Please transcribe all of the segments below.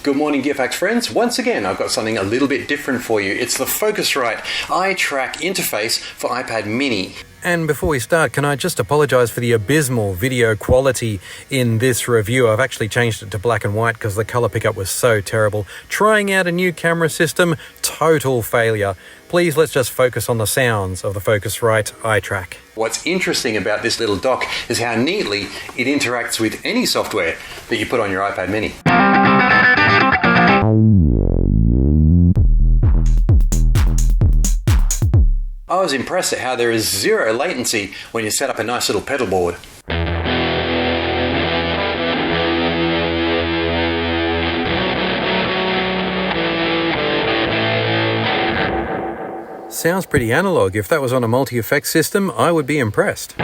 Good morning, Gear Facts friends. Once again, I've got something a little bit different for you. It's the Focusrite iTrack interface for iPad mini. And before we start, can I just apologise for the abysmal video quality in this review? I've actually changed it to black and white because the colour pickup was so terrible. Trying out a new camera system, total failure. Please let's just focus on the sounds of the Focusrite iTrack. What's interesting about this little dock is how neatly it interacts with any software that you put on your iPad mini. I was impressed at how there is zero latency when you set up a nice little pedal board. Sounds pretty analog. If that was on a multi-effects system, I would be impressed.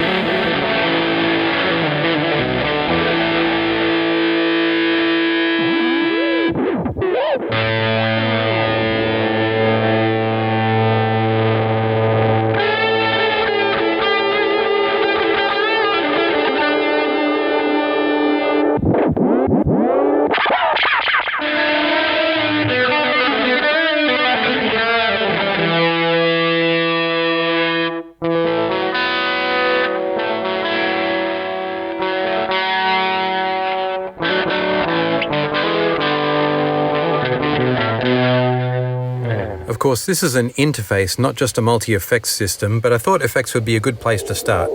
Of course, this is an interface, not just a multi-effects system, but I thought effects would be a good place to start.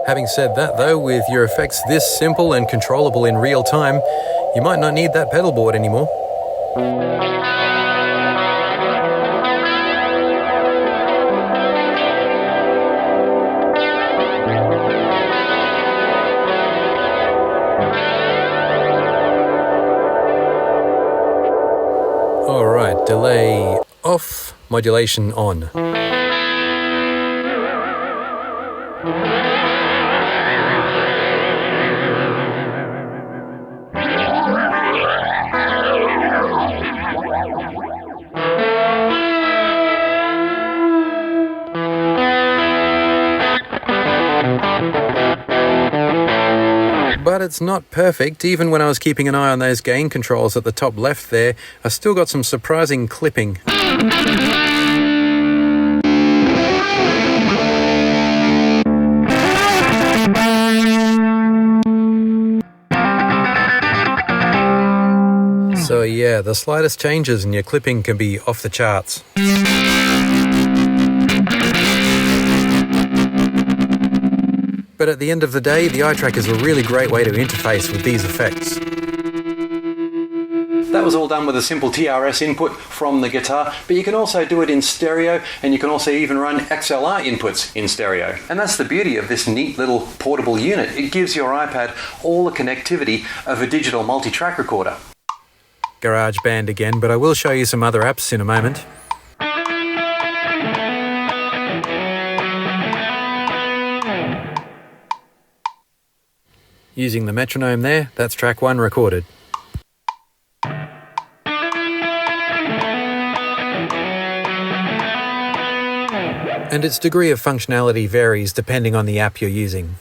Having said that though, with your effects this simple and controllable in real time, you might not need that pedal board anymore. Alright, delay off, modulation on. But it's not perfect. Even when I was keeping an eye on those gain controls at the top left there, I still got some surprising clipping. So yeah, the slightest changes and your clipping can be off the charts. But at the end of the day, the iTrack is a really great way to interface with these effects. That was all done with a simple TRS input from the guitar, but you can also do it in stereo, and you can also even run XLR inputs in stereo. And that's the beauty of this neat little portable unit. It gives your iPad all the connectivity of a digital multi-track recorder. GarageBand again, but I will show you some other apps in a moment. Using the metronome there, that's track 1 recorded. And its degree of functionality varies depending on the app you're using.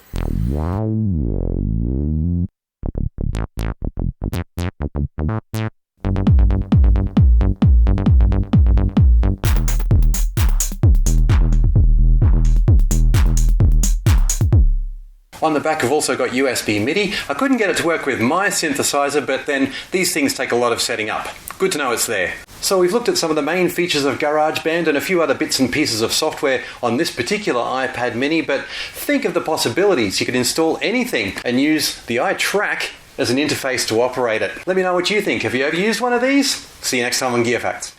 On the back, I've also got USB MIDI. I couldn't get it to work with my synthesizer, but then these things take a lot of setting up. Good to know it's there. So we've looked at some of the main features of GarageBand and a few other bits and pieces of software on this particular iPad mini, but think of the possibilities. You could install anything and use the iTrack as an interface to operate it. Let me know what you think. Have you ever used one of these? See you next time on Gear Facts.